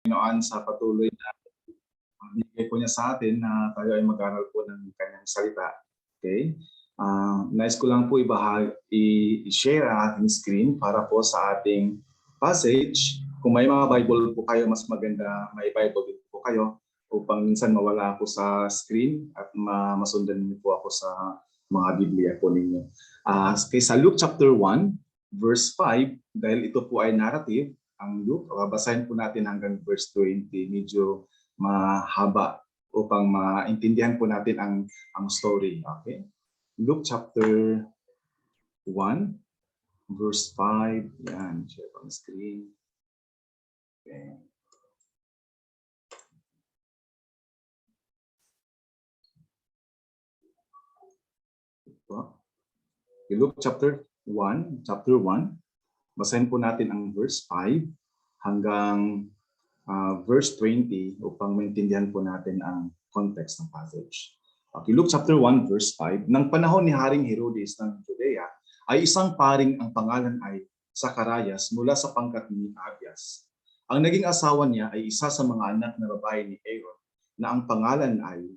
Panginoon sa patuloy na binigay po niya sa atin na tayo ay mag-aral po ng kanyang salita. Okay? Nais ko lang po i-share ang ating screen para po sa ating passage. Kung may mga Bible po kayo, mas maganda may Bible din po kayo upang minsan mawala ako sa screen at masundan niyo po ako sa mga Biblia po ninyo. Okay, sa Luke chapter 1, verse 5, dahil ito po ay narrative, ang Luke, basahin po natin hanggang verse 20, medyo mahaba upang maintindihan po natin ang story. Okay? Luke chapter 1, verse 5. Yan, share on screen. Okay. Luke chapter 1, basahin po natin ang verse 5 hanggang verse 20 upang maintindihan po natin ang context ng passage. Okay, Luke chapter 1 verse 5, nang panahon ni Haring Herodes ng Judea, ay isang paring ang pangalan ay Zacarias mula sa pangkat ni Abias. Ang naging asawa niya ay isa sa mga anak na babae ni Aaron na ang pangalan ay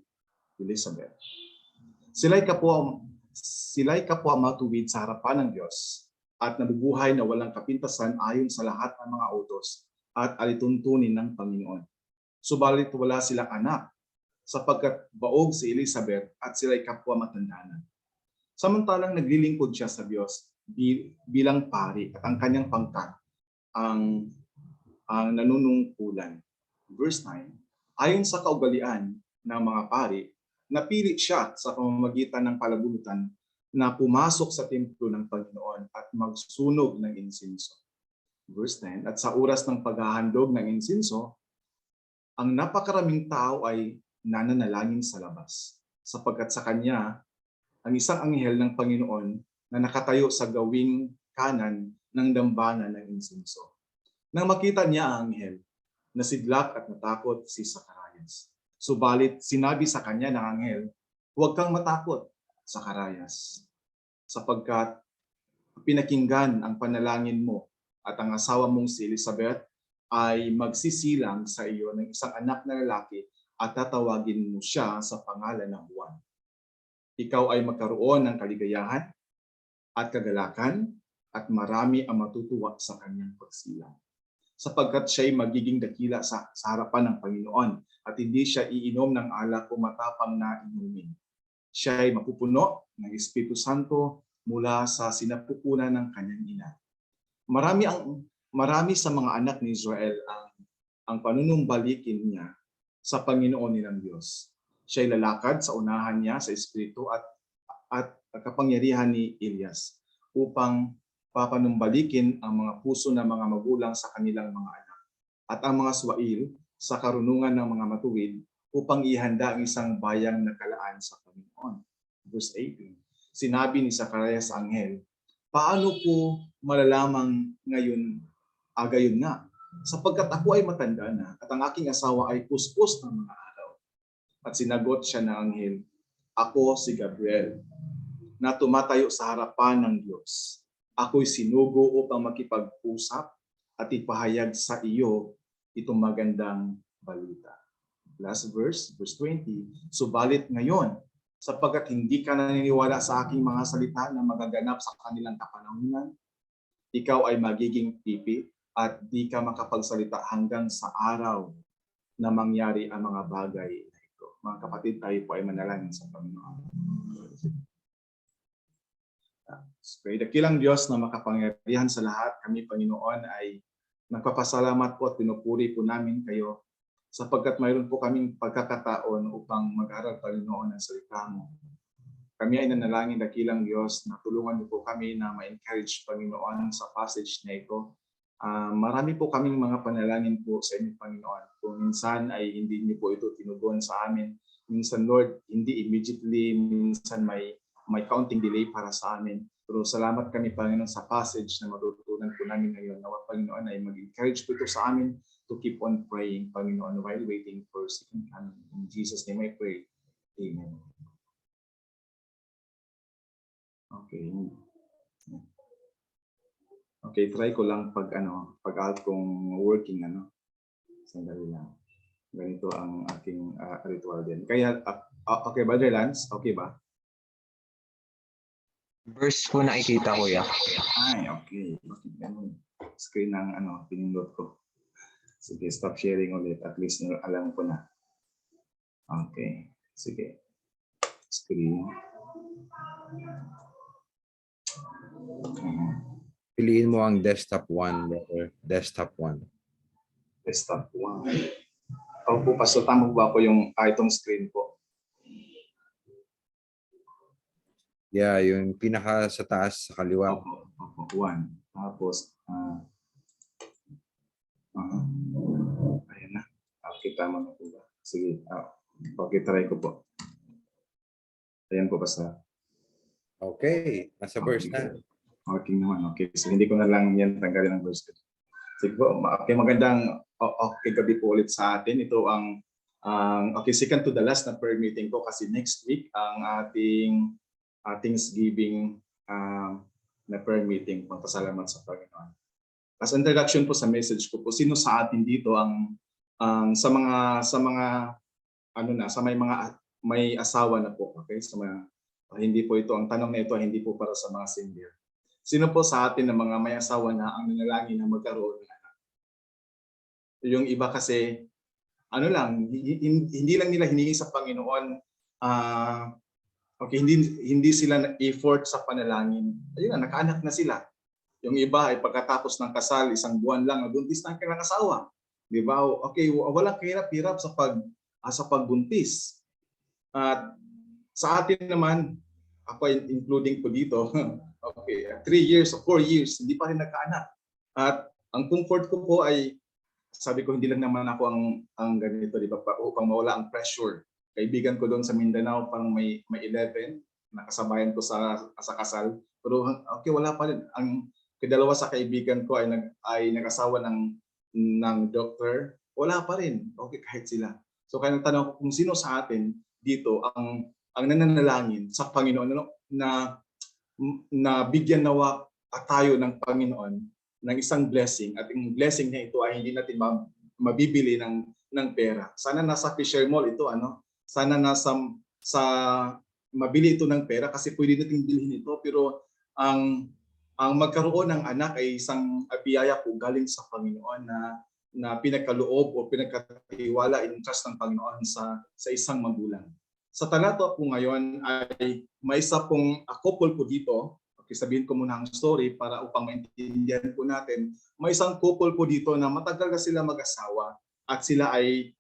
Elizabeth. Sila'y kapwa matuwid sa harapan ng Diyos at nabubuhay na walang kapintasan ayon sa lahat ng mga utos at alituntunin ng Panginoon. Subalit wala silang anak, sapagkat baog si Elizabeth at sila'y kapwa matanda na. Samantalang naglilingkod siya sa Diyos bilang pari at ang kanyang pangkat ang nanunungkulan. Verse 9, ayon sa kaugalian ng mga pari, napili siya sa pamamagitan ng palabunutan na pumasok sa templo ng Panginoon at magsunog ng insinso. Verse 10, at sa oras ng paghahandog ng insinso, ang napakaraming tao ay nananalangin sa labas, sapagkat sa kanya ang isang anghel ng Panginoon na nakatayo sa gawing kanan ng dambana ng insinso. Nang makita niya ang anghel, nasidlak at natakot si Zacarias. Subalit sinabi sa kanya ng anghel, huwag kang matakot, Zacarias, sapagkat pinakinggan ang panalangin mo at ang asawa mong si Elizabeth ay magsisilang sa iyo ng isang anak na lalaki at tatawagin mo siya sa pangalan ng Juan. Ikaw ay magkaroon ng kaligayahan at kagalakan at marami ang matutuwa sa kanyang pagsilang. Sapagkat siya ay magiging dakila sa harapan ng Panginoon at hindi siya iinom ng alak o matapang na inumin. Siya ay mapupuno ng Espiritu Santo mula sa sinapupunan ng kanyang ina. Marami sa mga anak ni Israel ang panunumbalikin niya sa Panginoon nilang Diyos. Siya ay lalakad sa unahan niya sa Espiritu at kapangyarihan ni Elias upang papanumbalikin ang mga puso ng mga magulang sa kanilang mga anak at ang mga swail sa karunungan ng mga matuwid upang ihanda ang isang bayang nakalaan sa Panginoon. Verse 18, sinabi ni Zacarias sa anghel, paano po malalamang ngayon gayon nga? Sapagkat ako ay matanda na at ang aking asawa ay puspos ng mga araw. At sinagot siya ng anghel, ako si Gabriel, na tumatayo sa harapan ng Diyos. Ako'y sinugo upang makipag-usap at ipahayag sa iyo itong magandang balita. Last verse, verse 20, subalit ngayon, sapagkat hindi ka naniniwala sa aking mga salita na magaganap sa kanilang kapanahunan, ikaw ay magiging pipi at di ka makapagsalita hanggang sa araw na mangyari ang mga bagay na ito. Mga kapatid, tayo po ay manalangin sa Panginoon. Okay, dakilang Diyos na makapangyarihan sa lahat, kami Panginoon ay nagpapasalamat po at pinupuri po namin kayo sapagkat mayroon po kaming pagkakataon upang mag-aral Panginoon ng salita mo. Kami ay nanalangin dakilang Diyos na tulungan niyo po kami na ma-encourage Panginoon sa passage na ito. Marami po kaming mga panalangin po sa inyo Panginoon. Kung minsan ay hindi niyo po ito tinugon sa amin. Minsan Lord, hindi immediately, minsan may counting delay para sa amin. Pero salamat kami Panginoon sa passage na matutunan po namin ngayon. Nawa Panginoon ay mag-encourage po ito sa amin to keep on praying Panginoon while waiting for second coming. In Jesus' name I pray. Amen. Okay. Okay, try ko lang pag-out kung working Sandali lang. Ganito ang aking ritual din. Kaya, okay ba, Lance? Okay ba? Verse po nakikita, kuya. Ay, okay. Bakit ganun? Screen ng pinindot ko. Sige, stop sharing ulit. At least alam ko na. Okay. Sige. Screen. Piliin mo ang desktop 1, brother. Desktop 1. Desktop 1. Opo, Pastor, tama ba ko yung itong screen ko? Yeah, yung pinaka sa taas sa kaliwa. Opo, 1. Tapos, ayan na. Okay, tama na po ba? Sige, okay, try ko po. Ayan po, Pastor. Okay, nasa verse na. Okay naman, okay. So hindi ko na lang yan tanggalin ang verse. Sige po, okay, magandang okay gabi po ulit sa atin. Ito ang okay, second to the last na prayer meeting ko kasi next week ang ating Thanksgiving na prayer meeting, pagpasalamat sa Panginoon. As introduction po sa message ko po, sino sa atin dito ang sa mga may asawa na po, okay? Sa mga hindi po ito, ang tanong na ito hindi po para sa mga single. Sino po sa atin ng mga may asawa na ang nanalangin na magkaroon ng anak? Yung iba kasi, hindi lang nila hiningi sa Panginoon, okay, hindi sila effort sa panalangin. Ayun na, nakaanak na sila. Yung iba ay pagkatapos ng kasal, 1 buwan lang, nabuntis na ang kanilang asawa. Di ba? Okay, walang kahirap-hirap sa pagbuntis. At sa atin naman, ako including po dito, okay, 3 years o 4 years, hindi pa rin nagkaanak. At ang comfort ko po ay, sabi ko, hindi lang naman ako ang ganito, di ba, upang mawala ang pressure. Kaibigan ko doon sa Mindanao, parang may 11, nakasabayan ko sa kasal. Pero okay, wala pa rin. Ang dalawa sa kaibigan ko ay nag-asawa ng doctor, wala pa rin. Okay, kahit sila. So kaya nagtanong ko kung sino sa atin dito ang nananalangin sa Panginoon na bigyan nawa tayo ng Panginoon ng isang blessing, at yung blessing niya ito ay hindi natin mabibili ng pera. Sana nasa Fisher Mall ito, sana nasa mabili ito ng pera kasi pwede nating bilhin ito, pero ang magkaroon ng anak ay isang biyaya po galing sa Panginoon na pinagkaloob o pinagkatiwala in trust ng Panginoon sa isang magulang. Sa talata po ngayon ay may isa pong couple po dito. Okay, sabihin ko muna ang story para upang maintindihan po natin. May isang couple po dito na matagal na sila mag-asawa at sila ay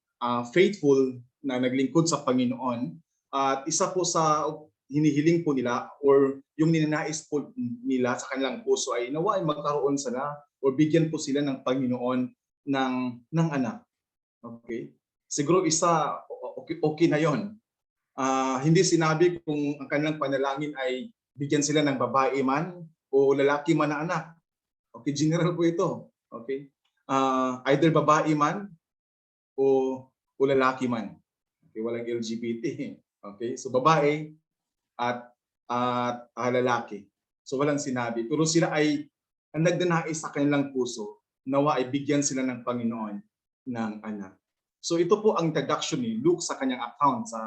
faithful na naglingkod sa Panginoon. At isa po sa hinihiling po nila or yung ninanais po nila sa kanilang puso ay nawa ay magkaroon sila o bigyan po sila ng Panginoon ng anak. Okay? Siguro isa, okay na yon. Hindi sinabi kung ang kanilang panalangin ay bigyan sila ng babae man o lalaki man na anak. Okay, general po ito. Okay? Either babae man o lalaki man. Okay, walang LGBT. Okay? So babae at lalaki. So walang sinabi. Pero sila ay nagdanais sa kanilang puso, nawa ay bigyan sila ng Panginoon ng anak. So ito po ang introduction ni Luke sa kanyang account sa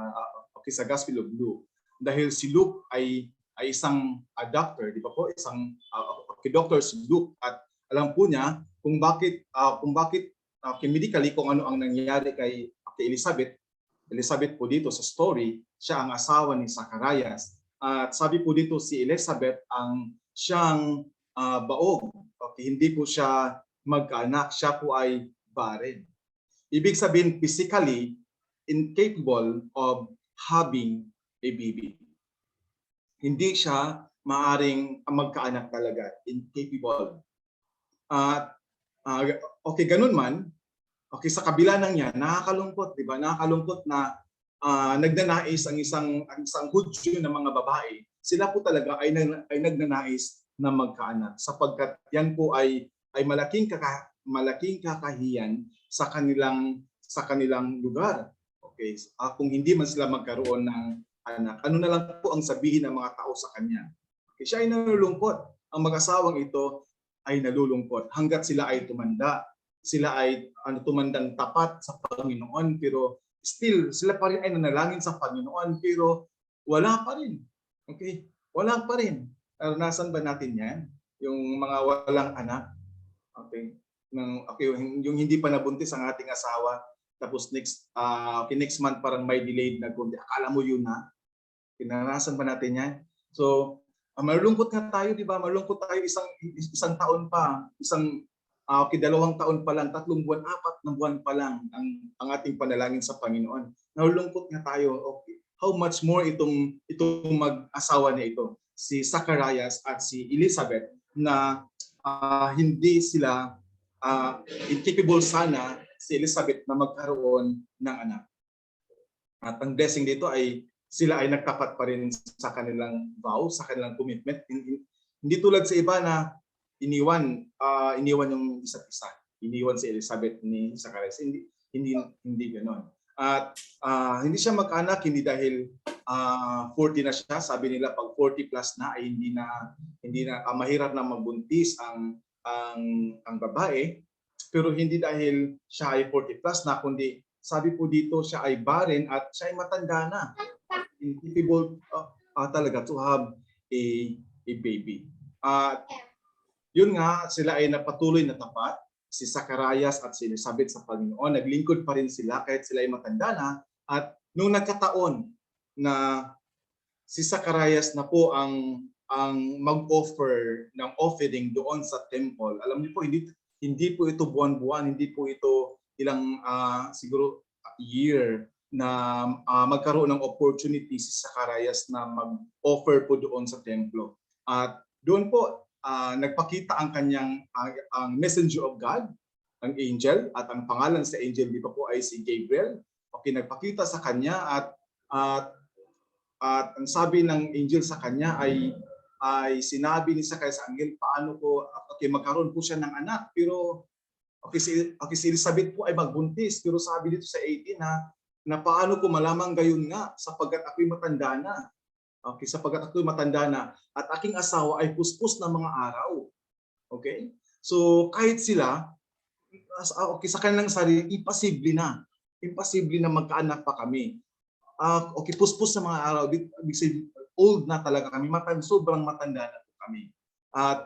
Gospel of Luke. Dahil si Luke ay isang doctor, di ba po? Isang doctor si Luke, at alam po niya kung bakit medically kung ano ang nangyari kay Elizabeth. Elizabeth po dito sa story, siya ang asawa ni Zacharias. At sabi po dito si Elizabeth ang siyang baog. Okay, hindi po siya magkaanak, siya po ay barren. Ibig sabihin physically incapable of having a baby. Hindi siya maaring magkaanak talaga, incapable. Okay, ganun man, okay, sa kabila ng yan, nakakalungkot, di ba? Nakakalungkot na nagnanais ang isang Hudyo na mga babae. Sila po talaga ay nagnanais na magkaanak sapagkat yan po ay malaking kakahiyan sa kanilang lugar. Okay, kung hindi man sila magkaroon ng anak, ano na lang po ang sabihin ng mga tao sa kanya? Okay, siya ay nalulungkot. Ang mag-asawang ito ay nalulungkot hanggat sila ay tumanda. sila ay tumandang tapat sa Panginoon, pero still sila pa rin ay nanalangin sa Panginoon, pero wala pa rin. Okay? Wala pa rin. Naranasan ba natin yan? Yung mga walang anak. Okay? Yung hindi pa nabuntis ang ating asawa, tapos next month parang may delayed na kundi. Akala mo yun na. Naranasan ba natin yan? So, malungkot nga tayo, di ba? Malungkot tayo isang taon pa, 2 taon pa lang, 3 buwan, 4 na buwan pa lang ang ating panalangin sa Panginoon. Nalulungkot nga tayo. Okay. How much more itong mag-asawa na ito, si Zacharias at si Elizabeth, na hindi sila incapable sana si Elizabeth na magkaroon ng anak. At ang blessing dito ay sila ay nagtapat pa rin sa kanilang vow, sa kanilang commitment. Hindi tulad sa iba na iniwan yung isa't isa. Iniwan si Elizabeth ni Zacharias. Hindi ganoon. At hindi siya mag-anak hindi dahil 40 na siya. Sabi nila pag 40 plus na ay hindi na mahirap na magbuntis ang babae. Pero hindi dahil siya ay 40 plus na, kundi sabi po dito siya ay barren at siya ay matanda na. Incapable talaga to have a baby. Yun nga, sila ay napatuloy na tapat, si Zacharias at si Elizabeth sa Panginoon. Naglingkod pa rin sila kahit sila ay matanda na. At nung nagkataon na si Zacharias na po ang mag-offer ng offering doon sa temple, alam niyo po, hindi po ito buwan-buwan, hindi po ito ilang siguro year na magkaroon ng opportunity si Zacharias na mag-offer po doon sa templo. At doon po nagpakita ang kanyang ang messenger of God, ang angel, at ang pangalan sa angel dito po ay si Gabriel. Okay, nagpakita sa kanya at ang sabi ng angel sa kanya ay sinabi ni Zacharias sa angel, paano po magkaroon po siya ng anak, pero si Elizabeth po ay magbuntis, pero sabi dito sa 18 na paano ko malamang gayon nga sapagkat ako'y matanda na. Okay, sapagkat ako'y matanda na at aking asawa ay puspos na mga araw. Okay? So kahit sila sa kanilang sarili, imposible na magkaanak pa kami. Puspos na mga araw, old na talaga kami, sobrang matanda na po kami. At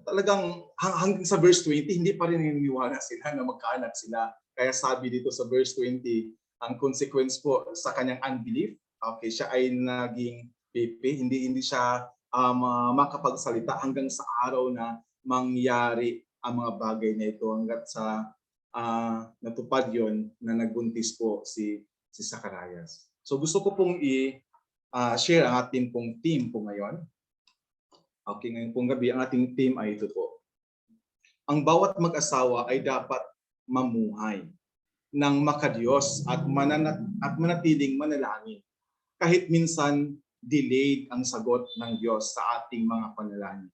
talagang hanggang sa verse 20, hindi pa rin naniniwala sila na magkaanak sila. Kaya sabi dito sa verse 20, ang consequence po sa kanyang unbelief, okay, siya ay naging baby, hindi siya makapagsalita hanggang sa araw na mangyari ang mga bagay na ito, hanggat sa natupad yon na nagbuntis po si Zacharias. So gusto ko pong i-share ang ating pong theme po ngayon. Okay, ngayon pong gabi, ang ating theme ay ito po. Ang bawat mag-asawa ay dapat mamuhay ng makadiyos at manatiling manalangin. Kahit minsan delayed ang sagot ng Diyos sa ating mga panalangin.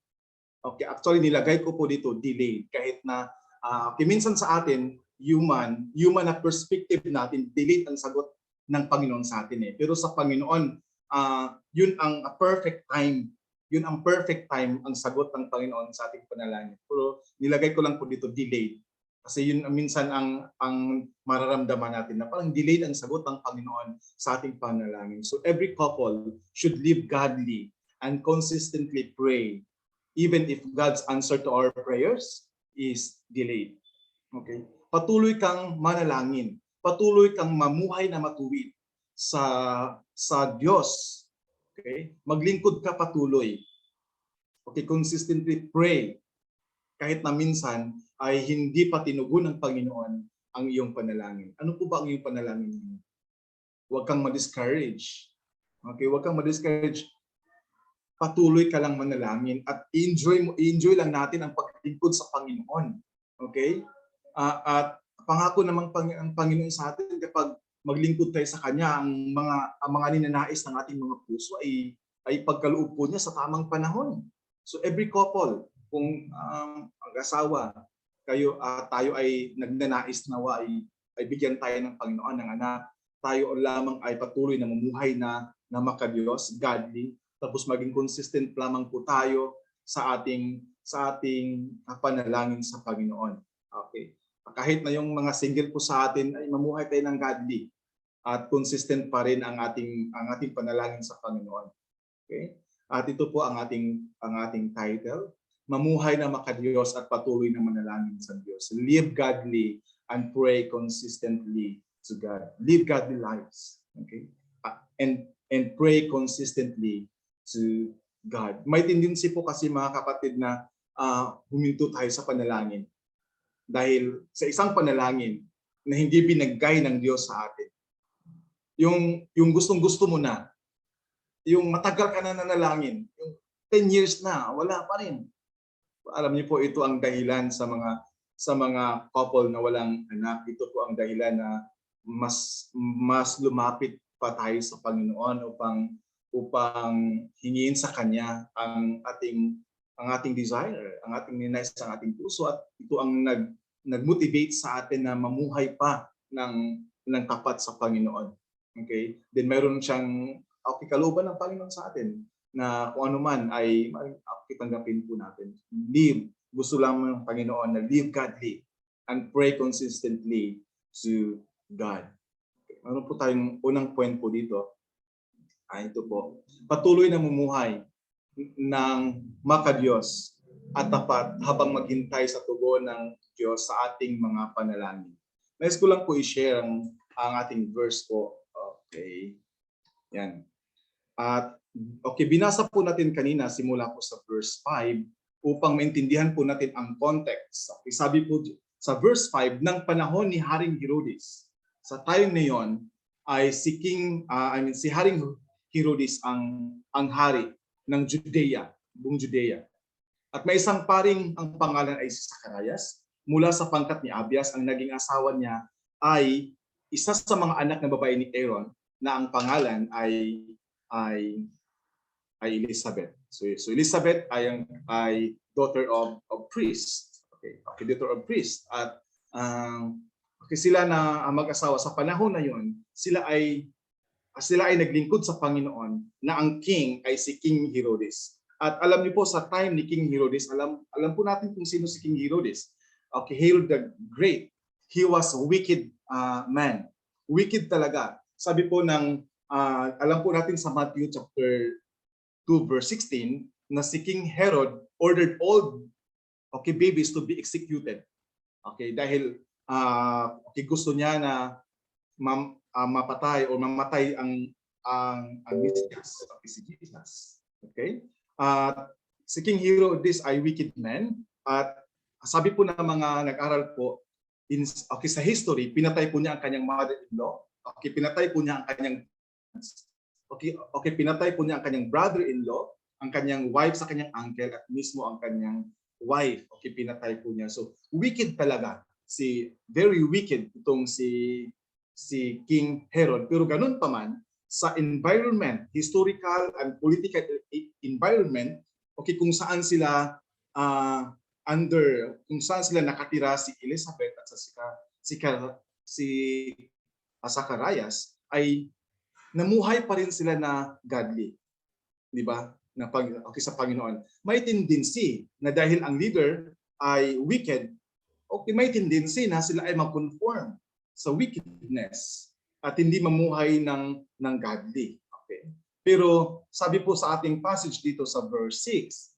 Okay, actually nilagay ko po dito delayed, kahit na minsan sa atin, human na perspective natin, delayed ang sagot ng Panginoon sa atin . Pero sa Panginoon, yun ang perfect time. Yun ang perfect time ang sagot ng Panginoon sa ating panalangin. Pero nilagay ko lang po dito delayed. Kasi yun minsan ang mararamdaman natin na parang delayed ang sagot ng Panginoon sa ating panalangin. So every couple should live godly and consistently pray even if God's answer to our prayers is delayed. Okay? Patuloy kang manalangin. Patuloy kang mamuhay na matuwid sa Diyos. Okay? Maglingkod ka patuloy. Okay, consistently pray. Kahit na minsan ay hindi pa tinugon ng Panginoon ang iyong panalangin. Ano po ba ang iyong panalangin niyo? Huwag kang ma-discourage. Okay, huwag kang ma-discourage. Patuloy ka lang manalangin at enjoy lang natin ang paglingkod sa Panginoon. Okay? At pangako namang ang Panginoon sa atin kapag maglingkod tayo sa Kanya, ang mga ninanais ng ating mga puso ay pagkaloob po niya sa tamang panahon. So every couple, kung mag-asawa, tayo ay nagnanais nawa ay bigyan tayo ng Panginoon ng anak, tayo lamang ay patuloy na mamuhay na makadiyos, godly, tapos maging consistent lamang po tayo sa ating panalangin sa Panginoon. Okay. Kahit na yung mga single po sa atin ay mamuhay tayo ng godly at consistent pa rin ang ating panalangin sa Panginoon. Okay? At ito po ang ating title, mamuhay na makadiyos at patuloy na manalangin sa Diyos. Live godly and pray consistently to God. Live godly lives. Okay? And pray consistently to God. May tendency po kasi mga kapatid na huminto tayo sa panalangin. Dahil sa isang panalangin na hindi binigay ng Diyos sa atin. Yung gustong-gusto mo na, yung matagal ka na nanalangin, yung 10 years na, wala pa rin. Alam niyo po, ito ang dahilan sa mga couple na walang anak. Ito po ang dahilan na mas lumapit pa tayo sa Panginoon upang hingin sa Kanya ang ating desire, ang ating ninais sa ating puso, at ito ang nag-motivate sa atin na mamuhay pa ng tapat sa Panginoon. Okay? Then mayroon siyang kalooban ng Panginoon sa atin na kung ano man ay tanggapin po natin. Gusto lang ng Panginoon na live godly and pray consistently to God. Okay. Meron po tayong unang point po dito. Ito po. Patuloy na mumuhay ng makadiyos at tapat habang maghintay sa tugon ng Diyos sa ating mga panalangin. Nais ko lang po i-share ang ating verse po. Okay. Yan. At okay, binasa po natin kanina simula po sa verse 5 upang maintindihan po natin ang context. Okay, sabi po sa verse 5, ng panahon ni Haring Herodes, sa time na yon ay si Haring Herodes ang hari ng Judea, buong Judea. At may isang paring ang pangalan ay si Zacarias, mula sa pangkat ni Abias. Ang naging asawa niya ay isa sa mga anak na babae ni Aaron na ang pangalan ay Elizabeth. So Elizabeth ay daughter of priest. Okay, daughter of priest. At sila na mag-asawa sa panahon na yon, sila ay naglingkod sa Panginoon na ang king ay si King Herodes. At alam niyo po sa time ni King Herodes, alam po natin kung sino si King Herodes. Okay, Herod the Great. He was a wicked man. Wicked talaga. Sabi po alam po natin sa Matthew chapter 2 verse 16 na si King Herod ordered all babies to be executed. Okay, dahil gusto niya na mapatay o mamatay ang Mesias, si Jesus. Okay? Si King Herodes ay wicked man, at sabi po ng mga nag-aral po sa history, pinatay po niya ang kanyang mother-in-law. Okay, pinatay po niya ang kanyang pinatay po niya ang kanyang brother-in-law, ang kanyang wife sa kanyang uncle, at mismo ang kanyang wife. Okay, pinatay po niya. So, wicked talaga. Very wicked itong si King Herod. Pero ganun pa man, sa environment, historical and political environment, kung saan sila kung saan sila nakatira si Elizabeth at si Zacarias, ay namuhay pa rin sila na godly. Di ba? Sa Panginoon. May tendency na dahil ang leader ay wicked, may tendency na sila ay mag-conform sa wickedness at hindi mamuhay ng godly. Okay? Pero sabi po sa ating passage dito sa verse 6,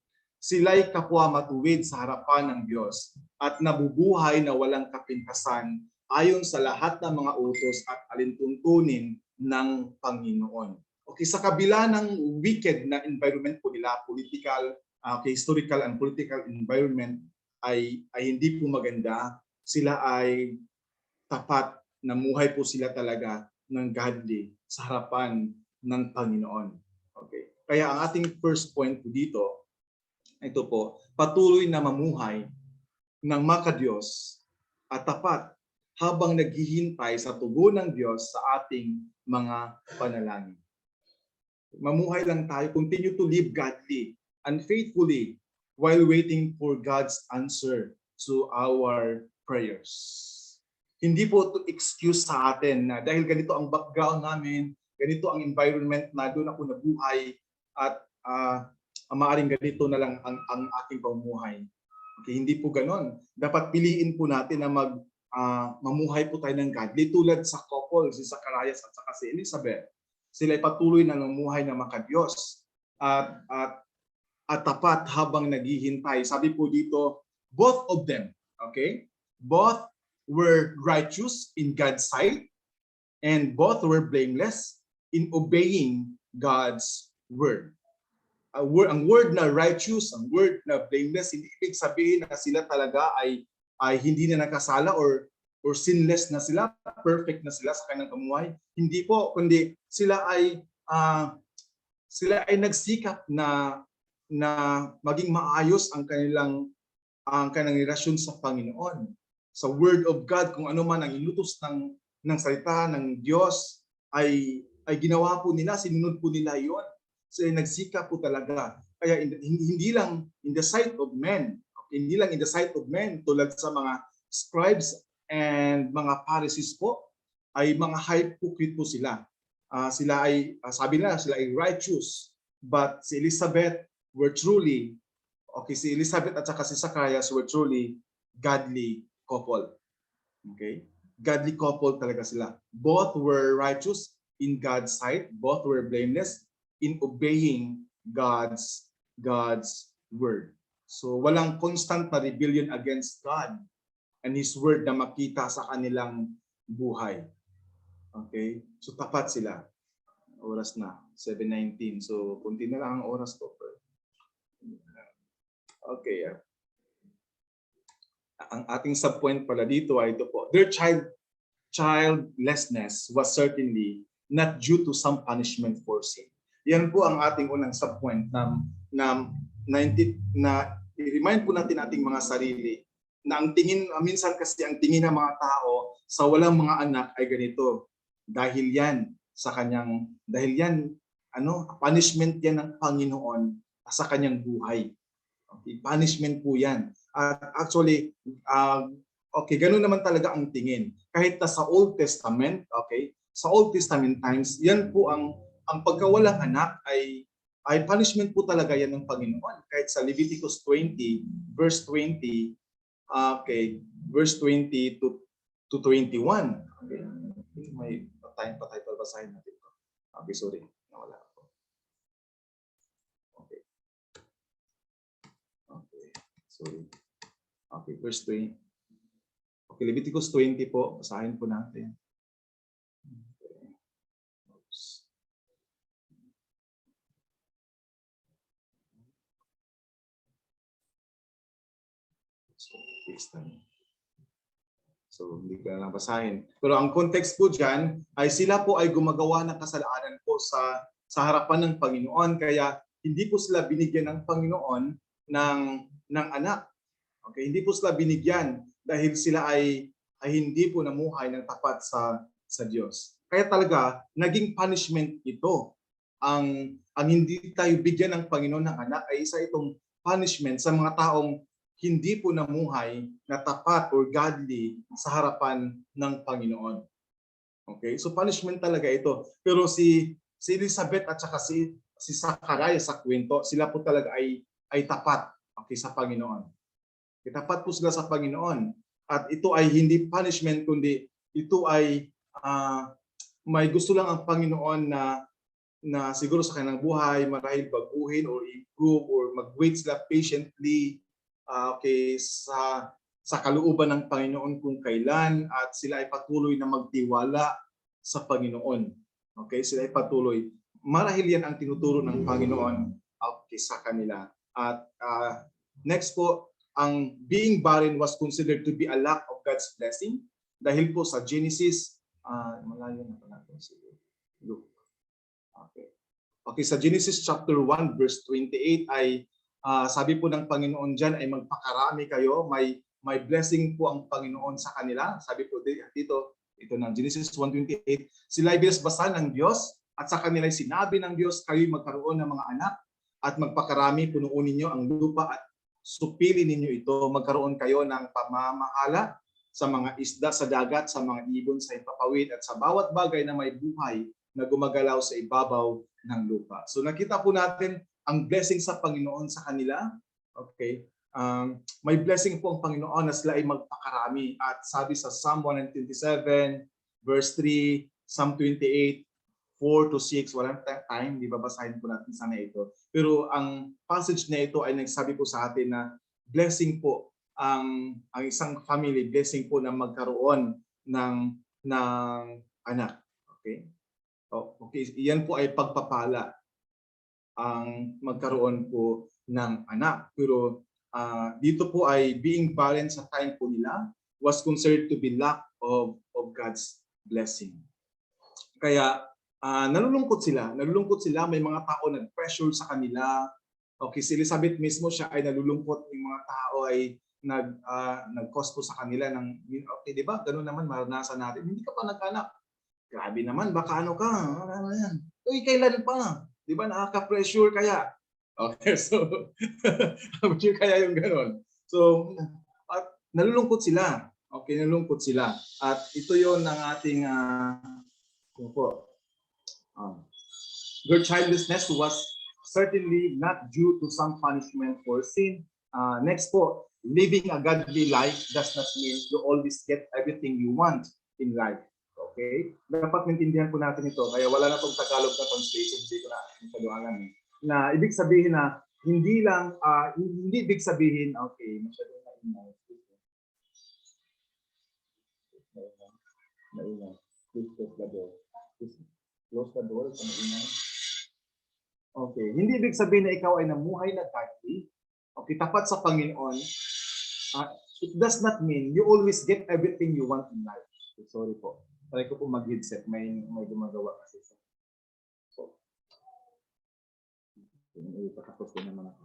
sila'y kapwa matuwid sa harapan ng Diyos at nabubuhay na walang kapintasan ayon sa lahat ng mga utos at alintuntunin ng Panginoon. Okay, sa kabila ng wicked na environment po nila, historical and political environment ay hindi po maganda. Sila ay tapat, namuhay po sila talaga ng godly sa harapan ng Panginoon. Okay. Kaya ang ating first point po dito, ito po, patuloy na mamuhay ng makadiyos at tapat habang naghihintay sa tugon ng Diyos sa ating mga panalangin. Mamuhay lang tayo, continue to live godly and faithfully while waiting for God's answer to our prayers. Hindi po to excuse sa atin na dahil ganito ang background namin, ganito ang environment na doon ako nabuhay, at maaaring ganito na lang ang aking pamumuhay. Okay, hindi po ganon. Dapat piliin po natin na mamuhay po tayo ng godly tulad sa couple, si Zacharias at saka si Elizabeth. Sila ay patuloy na namuhay na makadiyos at tapat habang naghihintay. Sabi po dito, both of them, okay? Both were righteous in God's sight and both were blameless in obeying God's word. Ang word na righteous, ang word na blameless, hindi ibig sabihin na sila talaga ay hindi na nakasala or sinless na sila, perfect na sila sa kanilang pamuhay. Hindi po, kundi sila ay nagsikap na maging maayos ang kanilang relasyon sa Panginoon. Sa Word of God, kung ano man ang inutos ng salita ng Diyos, ay ginawa po nila, sinunod po nila yon. So nagsikap po talaga. Kaya hindi lang in the sight of men, hindi lang in the sight of men, tulad sa mga scribes and mga Pharisees po, ay mga hypocrite po sila. Sila ay, sabi nila, sila ay righteous. But si Elizabeth were truly, si Elizabeth at saka si Zacharias were truly godly couple. Okay? Godly couple talaga sila. Both were righteous in God's sight. Both were blameless in obeying God's word. So walang constant na rebellion against God and His word na makita sa kanilang buhay. Okay? So tapat sila. Oras na, 7:19. So kunti na lang ang oras ko. Okay. Ang ating subpoint pala dito ay ito po. Their childlessness was certainly not due to some punishment for sin. Yan po ang ating unang subpoint na i-remind po natin ating mga sarili na ang tingin, minsan kasi ang tingin ng mga tao sa walang mga anak ay ganito. Dahil yan, punishment yan ng Panginoon sa kanyang buhay. Okay, punishment po yan. Actually, ganun naman talaga ang tingin. Kahit na sa Old Testament, sa Old Testament times, yan po ang pagkawalang anak ay punishment po talaga yan ng Panginoon. Kahit sa Leviticus 20, verse 20, verse 20 to 21. Okay. May time pa tayo basahin natin ito. Okay, sorry. Nawala ako. Okay. Sorry. Okay, verse 20. Okay, Leviticus 20 po. Basahin po natin. Okay. Oops. So, hindi ko na lang basahin. Pero ang context po dyan ay sila po ay gumagawa ng kasalanan po sa harapan ng Panginoon. Kaya hindi po sila binigyan ng Panginoon ng anak. Okay, hindi po sila binigyan dahil sila ay hindi po namuhay ng tapat sa Diyos. Kaya talaga, naging punishment ito. Ang hindi tayo bigyan ng Panginoon ng anak ay isa itong punishment sa mga taong hindi po namuhay na tapat or godly sa harapan ng Panginoon. Okay? So punishment talaga ito. Pero si Elizabeth at saka si Zacharias sa kwento, sila po talaga ay tapat sa Panginoon. Tapat po sila sa Panginoon. At ito ay hindi punishment, kundi ito ay may gusto lang ang Panginoon na siguro sa kanilang buhay, marahil baguhin or improve or mag-wait sila patiently sa kalooban ng Panginoon kung kailan at sila ay patuloy na magtiwala sa Panginoon. Okay, sila ay patuloy. Marahil yan ang tinuturo ng Panginoon sa kanila. At next po, ang being barren was considered to be a lack of God's blessing dahil po sa Genesis, malayo na pa natin si Luke. Okay, sa Genesis chapter 1 verse 28 ay sabi po ng Panginoon dyan ay magpakarami kayo, may blessing po ang Panginoon sa kanila. Sabi po dito, ito ng Genesis 1:28, sila ay binasbasan ng Diyos at sa kanila sinabi ng Diyos, kayo'y magkaroon ng mga anak at magpakarami, punuin ninyo ang lupa at supilin ninyo ito, magkaroon kayo ng pamamahala sa mga isda sa dagat, sa mga ibon sa ipapawid at sa bawat bagay na may buhay na gumagalaw sa ibabaw ng lupa. So nakita po natin ang blessing sa Panginoon sa kanila. Okay. may blessing po ang Panginoon na sila ay magpakarami. At sabi sa Psalm 127, verse 3, Psalm 28, 4 to 6, walang time, di ba basahin po natin sana ito. Pero ang passage na ito ay nagsabi po sa atin na blessing po ang isang family, blessing po na magkaroon ng anak. Okay? Okay, iyan po ay pagpapala ang magkaroon po ng anak. Pero dito po ay being barren sa time po nila was considered to be lack of God's blessing. Kaya nalulungkot sila. May mga tao nag-pressure sa kanila. Okay, si Elizabeth mismo siya ay nalulungkot. Yung mga tao ay nag-cause po sa kanila ng, okay, di ba? Ganun naman maranasan natin. Hindi ka pa nagkanak. Grabe naman, baka ano ka? Ano yan? Uy, kailan pa? Di ba nakaka-pressure kaya? Okay, so pressure kaya yung ganun. So, at nalulungkot sila. Okay, nalulungkot sila. At ito yon ng ating their childlessness was certainly not due to some punishment for sin. Next po, living a godly life does not mean you always get everything you want in life. Okay? Dapat maintindihan po natin ito. Kaya wala na itong Tagalog na translation. Hindi ko na alam. Na ibig sabihin na hindi ibig sabihin, okay, masyadong na-email. Please close the door. Close the door. Okay. Hindi ibig sabihin na ikaw ay namuhay na godly. Okay, tapat sa Panginoon. It does not mean you always get everything you want in life. Okay, sorry po. Try ko po mag-headset. May gumagawa kasi. So, tapos ko naman ako.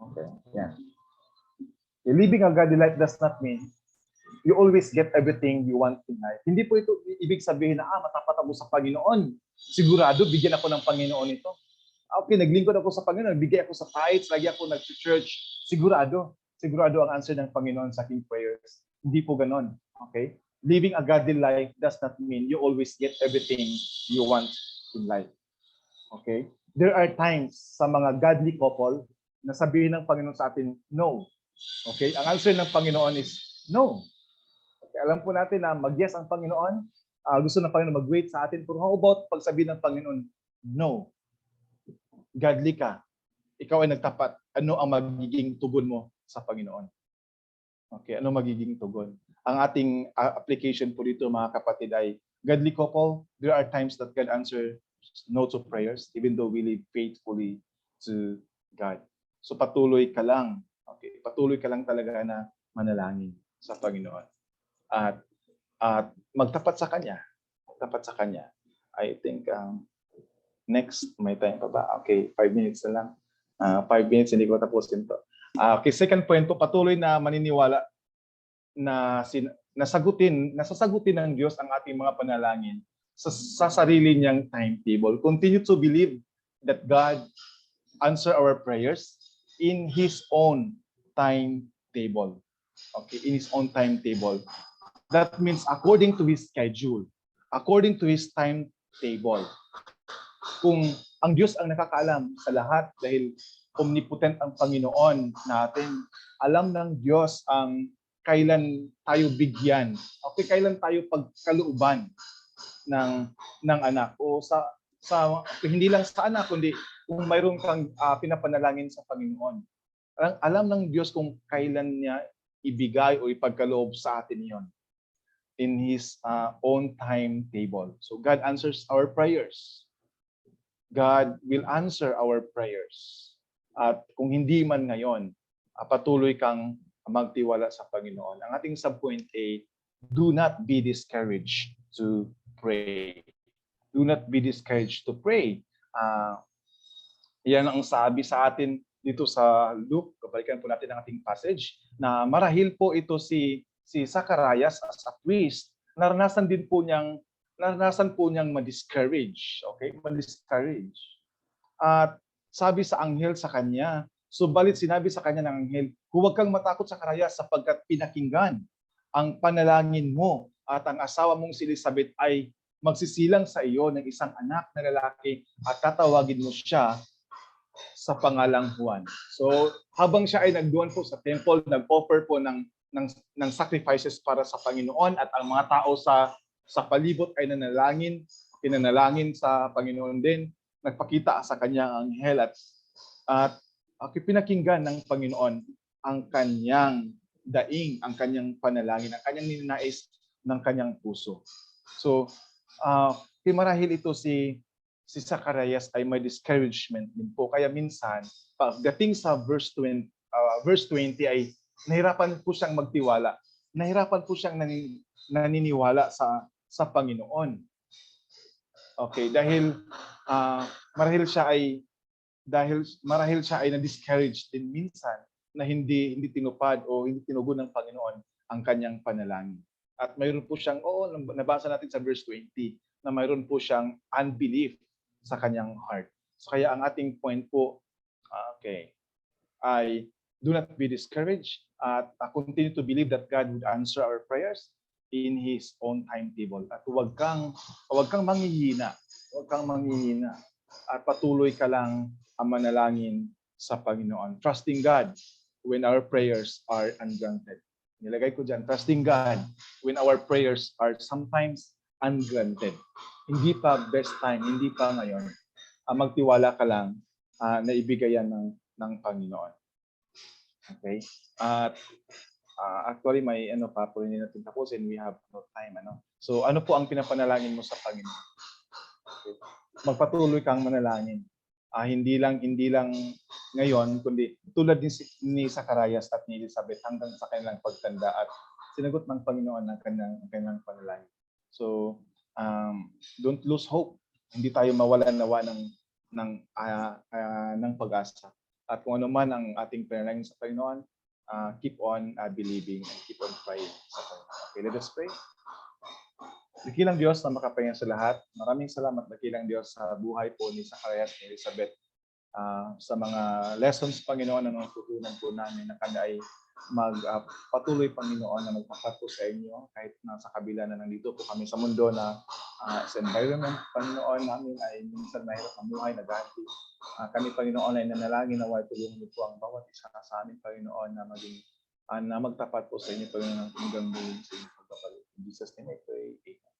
Okay. Yeah. Living a godly life does not mean you always get everything you want in life. Hindi po ito ibig sabihin na matapat ako sa Panginoon. Sigurado, bigyan ako ng Panginoon ito. Okay, naglingkod ako sa Panginoon, bigay ako sa tithes, lagi ako nag-church. Sigurado ang answer ng Panginoon sa aking prayers. Hindi po ganon. Okay? Living a godly life does not mean you always get everything you want in life. Okay? There are times sa mga godly couple na sabihin ng Panginoon sa atin, no. Okay? Ang answer ng Panginoon is no. Okay, alam po natin na mag-yes ang Panginoon. Gusto ng Panginoon mag-wait sa atin. Pero how about pag sabihin ng Panginoon, no. Godly ka. Ikaw ay nagtapat. Ano ang magiging tugon mo sa Panginoon? Okay, ano magiging tugon? Ang ating application po dito, mga kapatid, ay godly couple, there are times that God answer no to prayers even though we live faithfully to God. So patuloy ka lang. Okay, patuloy ka lang talaga na manalangin sa Panginoon. At magtapat sa Kanya. Magtapat sa Kanya. I think next, may time pa ba? Okay, 5 minutes na lang. 5 minutes, hindi ko tapusin to. Okay, second point po, patuloy na maniniwala na nasasagutin ng Diyos ang ating mga panalangin sa sarili niyang timetable. Continue to believe that God answer our prayers in His own timetable. Okay, in His own timetable. That means according to His schedule, according to His timetable. Kung ang Diyos ang nakakaalam sa lahat dahil omnipotent ang Panginoon natin, alam ng Diyos ang kailan tayo bigyan. Okay, kailan tayo pagkalooban ng anak o sa hindi lang sa anak kundi kung mayroon kang pinapanalangin sa Panginoon. Alam ng Diyos kung kailan niya ibigay o ipagkaloob sa atin 'yon in His own timetable. So God answers our prayers. God will answer our prayers. At kung hindi man ngayon, patuloy kang magtiwala sa Panginoon. Ang ating subpoint A, do not be discouraged to pray. Do not be discouraged to pray. Yan ang sabi sa atin dito sa Luke. Kabalikan po natin ang ating passage na marahil po ito si Zacharias as a priest. Naranasan po niyang ma-discourage. Okay? Ma-discourage. At sabi sa anghel sa kanya, subalit sinabi sa kanya ng anghel, huwag kang matakot sa Zacharias sapagkat pinakinggan ang panalangin mo at ang asawa mong si Elizabeth ay magsisilang sa iyo ng isang anak na lalaki at tatawagin mo siya sa pangalang Juan. So habang siya ay nagduwan po sa temple, nag-offer po ng sacrifices para sa Panginoon at ang mga tao sa palibot ay pinanalangin sa Panginoon din, nagpakita sa kanyang anghel at pinakinggan ng Panginoon ang kanyang daing, ang kanyang panalangin, ang kanyang ninanais ng kanyang puso. So, marahil ito si Zacarias ay may discouragement din po. Kaya minsan, pagdating sa verse 20 ay nahirapan po siyang magtiwala. Nahirapan po siyang naniniwala sa Panginoon. Okay, dahil marahil siya ay na-discouraged din minsan na hindi tinupad o hindi tinugon ng Panginoon ang kanyang panalangin. At mayroon po siyang, nabasa natin sa verse 20, na mayroon po siyang unbelief sa kanyang heart. So kaya ang ating point po, ay do not be discouraged at continue to believe that God would answer our prayers in His own timetable. At huwag kang manghihina. Huwag kang manghihina. At patuloy ka lang ang manalangin sa Panginoon. Trusting God when our prayers are ungranted. Nilagay ko dyan, trusting God when our prayers are sometimes ungranted. Hindi pa best time, hindi pa ngayon. Magtiwala ka lang na ibigayan ng Panginoon. Okay? At actually may po hindi natin tapusin. We have no time. So ano po ang pinapanalangin mo sa Panginoon? Okay. Magpatuloy kang manalangin. Hindi lang ngayon, kundi tulad ni Zacarias at ni Elizabeth hanggang sa kanilang pagtanda at sinagot ng Panginoon ang kanilang panalangin. So, don't lose hope. Hindi tayo mawalan nawa ng pag-asa. At kung ano man ang ating panalangin sa Panginoon, keep on believing and keep on praying sa Panginoon. Okay, let us pray. Dakilang Diyos na makapahinga sa lahat. Maraming salamat, dakilang Diyos, sa buhay po ni Zacarias at ni Elizabeth. Sa mga lessons, Panginoon, na natutunan po namin na kanya ay magpatuloy, Panginoon, na magpapat po sa inyo kahit nasa kabila na nandito po kami sa mundo na sa environment, Panginoon, namin ay minsan mahirap mamuhay, naganti. Kami, Panginoon, ay nanalangin na why tulungan niyo po ang bawat isa sa amin, Panginoon, na maging na magtapat po sa inyo, Panginoon, hanggang muli sa inyong pagpapalik. In Jesus' name I pray. Amen.